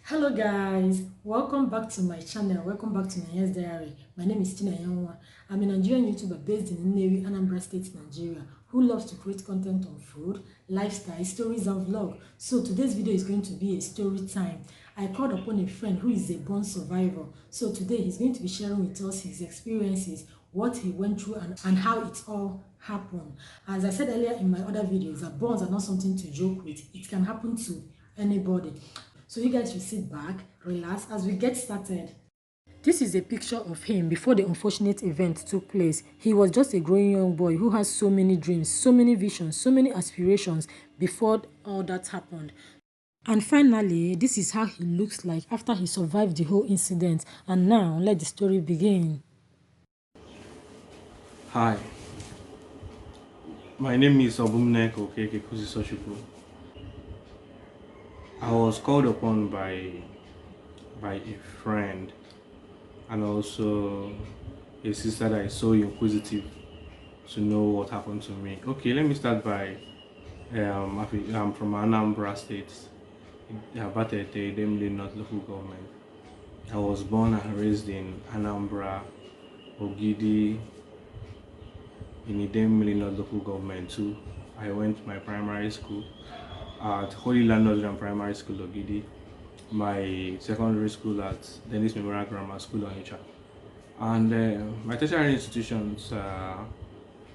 Hello guys, welcome back to my channel. Welcome back to my sdiary. My name is Nenye. I'm a Nigerian YouTuber based in Nenye, Anambra State, Nigeria, who loves to create content on food, lifestyle, stories and vlog. So today's video is going to be a story time. I called upon a friend who is a born survivor. So today he's going to be sharing with us his experiences, what he went through and how it all happened. As I said earlier in my other videos, that burns are not something to joke with. It can happen to anybody. So you guys should sit back, relax as we get started. This is a picture of him before the unfortunate event took place. He was just a growing young boy who has so many dreams, so many visions, so many aspirations before all that happened. And finally, this is how he looks like after he survived the whole incident. And now, let the story begin. Hi, my name is Obumneko Okeke Kuzisochukwu. I was called upon by a friend and also a sister that is so inquisitive to know what happened to me. Okay, let me start by I'm from Anambra State, Abatete, Demle North Local Government. I was born and raised in Anambra, Ogidi, in Idemili North Local Government too. I went to my primary school at Holy Land Northern Primary School, Ogidi, my secondary school at Dennis Memorial Grammar School, Onitsha, and my tertiary institutions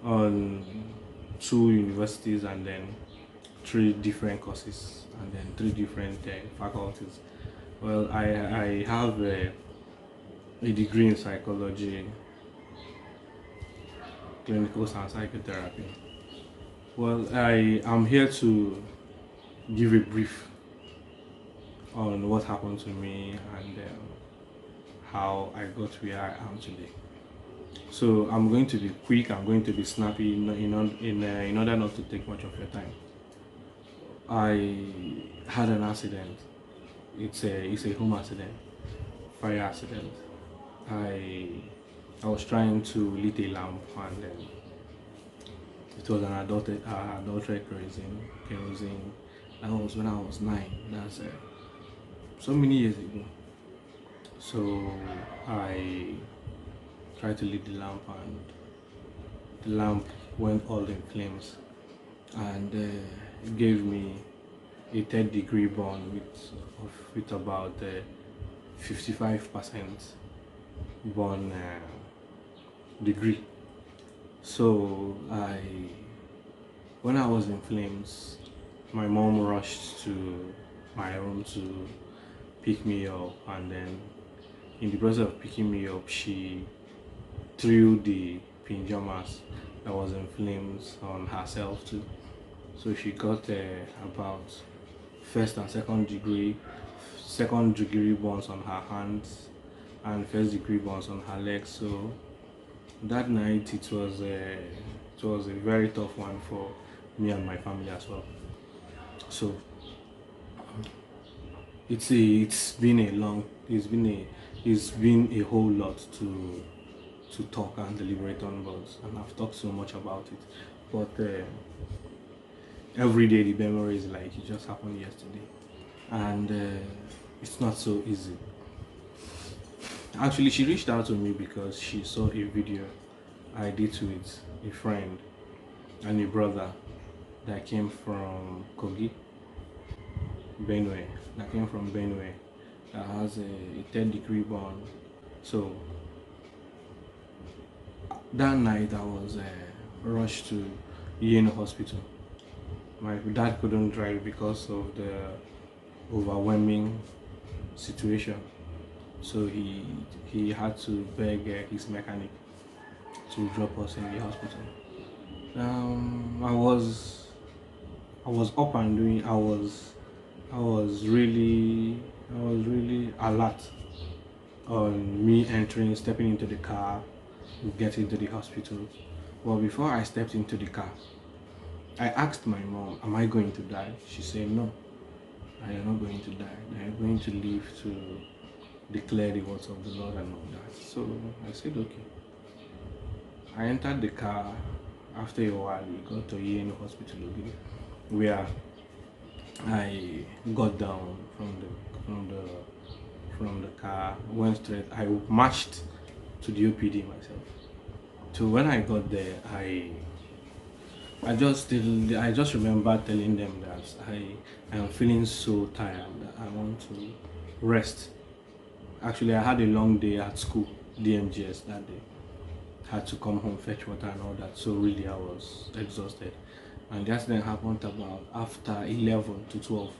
on 2 universities and then 3 different courses and then 3 different faculties. Well, I have a degree in psychology, clinical and psychotherapy. Well, I am here to give a brief on what happened to me and how I got where I am today. So I'm going to be quick. I'm going to be snappy in order not to take much of your time. I had an accident. It's a home accident, fire accident. I was trying to lit a lamp and it was an adulterate kerosene. That was when I was 9. That's so many years ago. So I tried to lit the lamp and the lamp went all in flames and it gave me a 3rd-degree burn with about 55% burn degree. So when I was in flames, my mom rushed to my room to pick me up, and then in the process of picking me up, she threw the pajamas that was in flames on herself too. So she got about 1st and 2nd degree burns on her hands and 1st-degree burns on her legs. So that night it was a very tough one for me and my family as well. So it's been a whole lot to talk and deliberate on, and I've talked so much about it, but every day the memory is like it just happened yesterday, and it's not so easy. Actually, she reached out to me because she saw a video I did with a friend and a brother that came from Kogi, Benue, that has a 3rd-degree burn. So that night I was rushed to Yeno Hospital. My dad couldn't drive because of the overwhelming situation. So he had to beg his mechanic to drop us in the hospital. I was up and doing. I was really alert on me stepping into the car, getting to the hospital. Well, before I stepped into the car, I asked my mom, "Am I going to die?" She said, "No, I am not going to die. I am going to live to declare the words of the Lord and all that." So I said, "Okay." I entered the car. After a while, we got to Yeno Hospital, where I got down from the car, went straight. I marched to the OPD myself. So when I got there, I just remember telling them that I am feeling so tired that I want to rest. Actually, I had a long day at school, DMGS that day. Had to come home, fetch water and all that. So really, I was exhausted. And the accident happened about after 11 to 12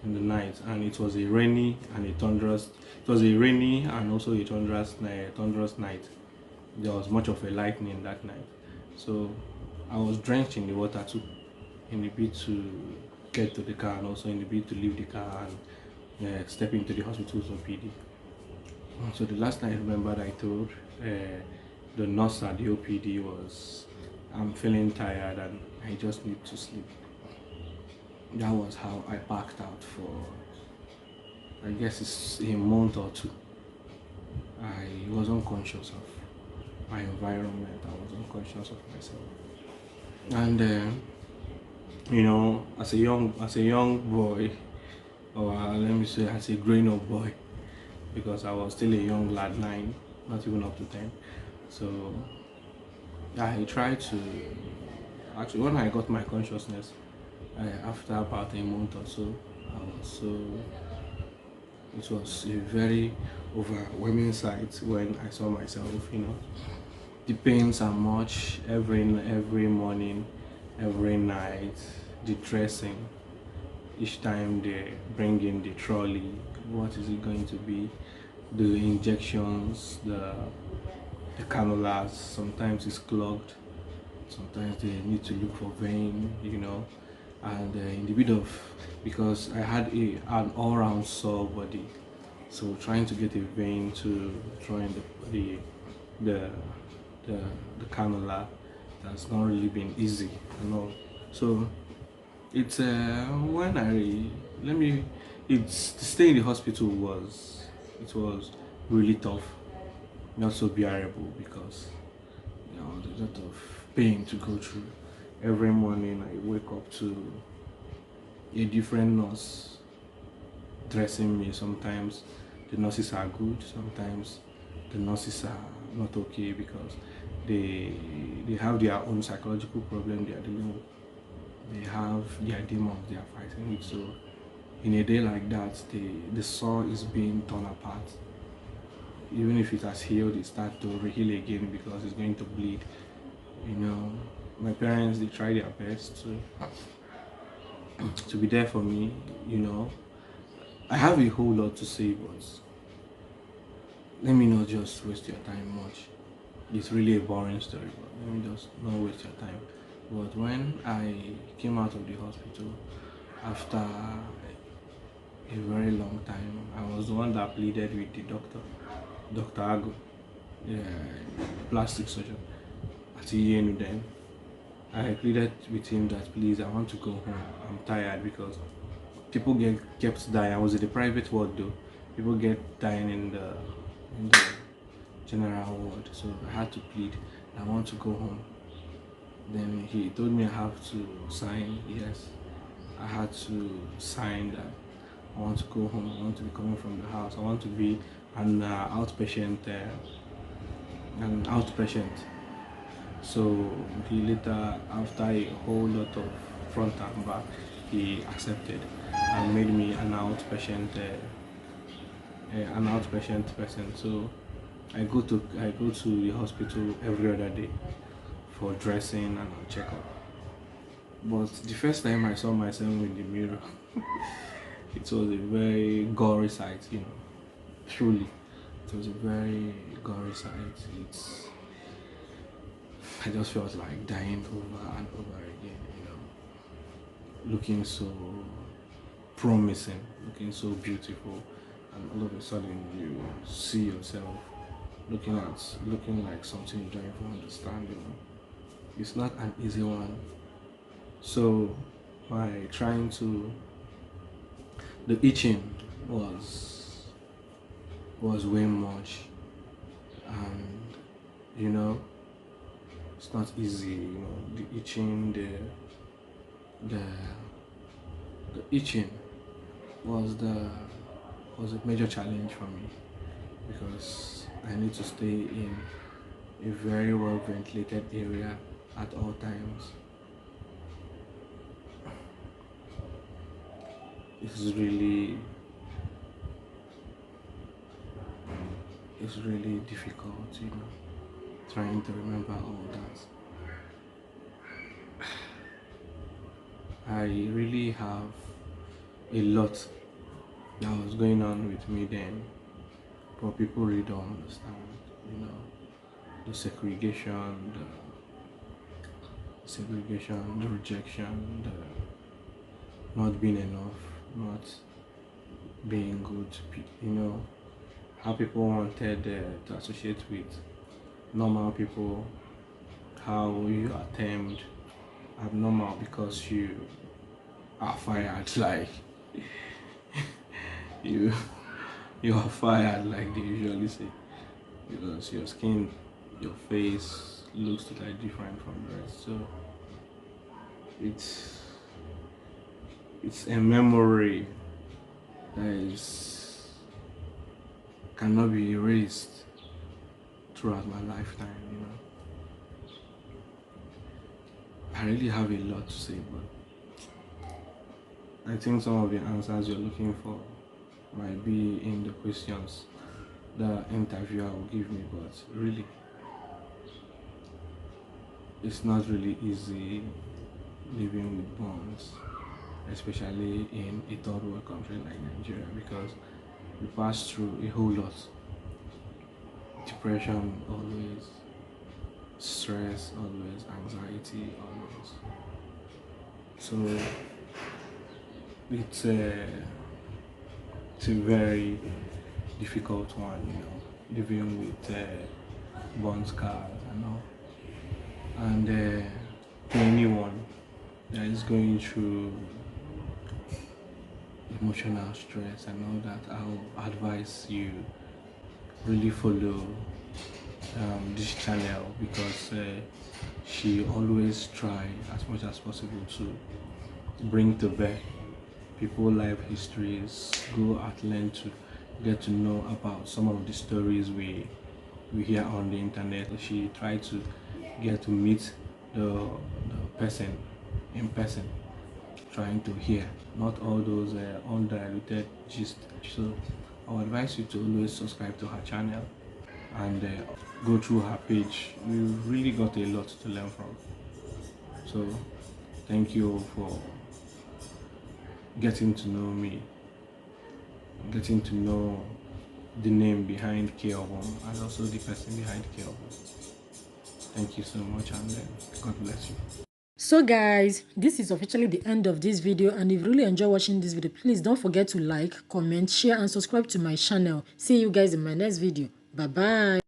in the night, and it was a rainy and a thunderous. It was a rainy and also a thunderous night. There was much of a lightning that night, so I was drenched in the water too, in the bit to get to the car and also in the bit to leave the car and step into the hospital's OPD. So the last thing I remembered I told the nurse at the OPD was, I'm feeling tired and I just need to sleep. That was how I packed out for, I guess it's a month or two. I was unconscious of my environment, I was unconscious of myself. And as a young boy, or let me say as a grown up boy, because I was still a young lad, 9, not even up to 10. So I tried to, actually when I got my consciousness, after about a month or so, it was a very overwhelming sight when I saw myself, the pains are much every morning, every night, the dressing, each time they bring in the trolley, what is it going to be, the injections, the cannulas, sometimes it's clogged, sometimes they need to look for vein, and in the bit of, because I had an all-round sore body, so trying to get a vein to draw in the the cannula, that's not really been easy and all. So it's when I let me it's the stay in the hospital was, it was really tough, not so bearable, because there's a lot of pain to go through. Every morning I wake up to a different nurse dressing me. Sometimes the nurses are good, sometimes the nurses are not okay, because they have their own psychological problem they are dealing with. They have their demons they are fighting with. So in a day like that, the sore is being torn apart. Even if it has healed, it starts to heal again because it's going to bleed. My parents, they try their best to be there for me. I have a whole lot to say, but let me not just waste your time much. It's really a boring story, but let me just not waste your time. But when I came out of the hospital after a very long time, I was the one that pleaded with the doctor, Dr. Ago, the plastic surgeon at Yenu then. I pleaded with him that please, I want to go home. I'm tired, because people kept dying. I was in the private ward though. People get dying in the general ward, so I had to plead. I want to go home. Then he told me I have to sign. Yes, I had to sign that I want to go home. I want to be coming from the house. I want to be an outpatient. So he later, after a whole lot of front and back, he accepted and made me an outpatient person. So I go to the hospital every other day for dressing and checkup. But the first time I saw myself in the mirror, it was a very gory sight. Truly, it was a very gory sight. I just felt like dying over and over again. Looking so promising, looking so beautiful, and all of a sudden you see yourself looking like something you don't even understand. It's not an easy one. So the itching was way much, and it's not easy. The itching, the itching was was a major challenge for me because I need to stay in a very well ventilated area at all times. It's really difficult, trying to remember all that. I really have a lot that was going on with me then, but people really don't understand, the segregation, the rejection, the not being enough, not being good, how people wanted to associate with normal people, how you are termed abnormal because you are fired, like you you are fired, like they usually say, because your skin, your face looks totally different from the rest. So it's a memory that cannot be erased throughout my lifetime. I really have a lot to say, but I think some of the answers you're looking for might be in the questions the interviewer will give me, but really, it's not really easy living with bonds, especially in a third world country like Nigeria, because we pass through a whole lot. Depression always, stress always, anxiety always. So it's a very difficult one, living with bone scars and all. And to anyone that is going through emotional stress and all that, I'll advise you really follow this channel, because she always try as much as possible to bring to bear people life histories, go at length to get to know about some of the stories we hear on the internet. She tried to get to meet the person in person, trying to hear, not all those undiluted gist. So I would advise you to always subscribe to her channel and go through her page. We really got a lot to learn from. So thank you for getting to know me, getting to know the name behind K-Album and also the person behind K-Album. Thank you so much, and God bless you. So guys, this is officially the end of this video, and if you really enjoy watching this video, please don't forget to like, comment, share and subscribe to my channel. See you guys in my next video. Bye bye.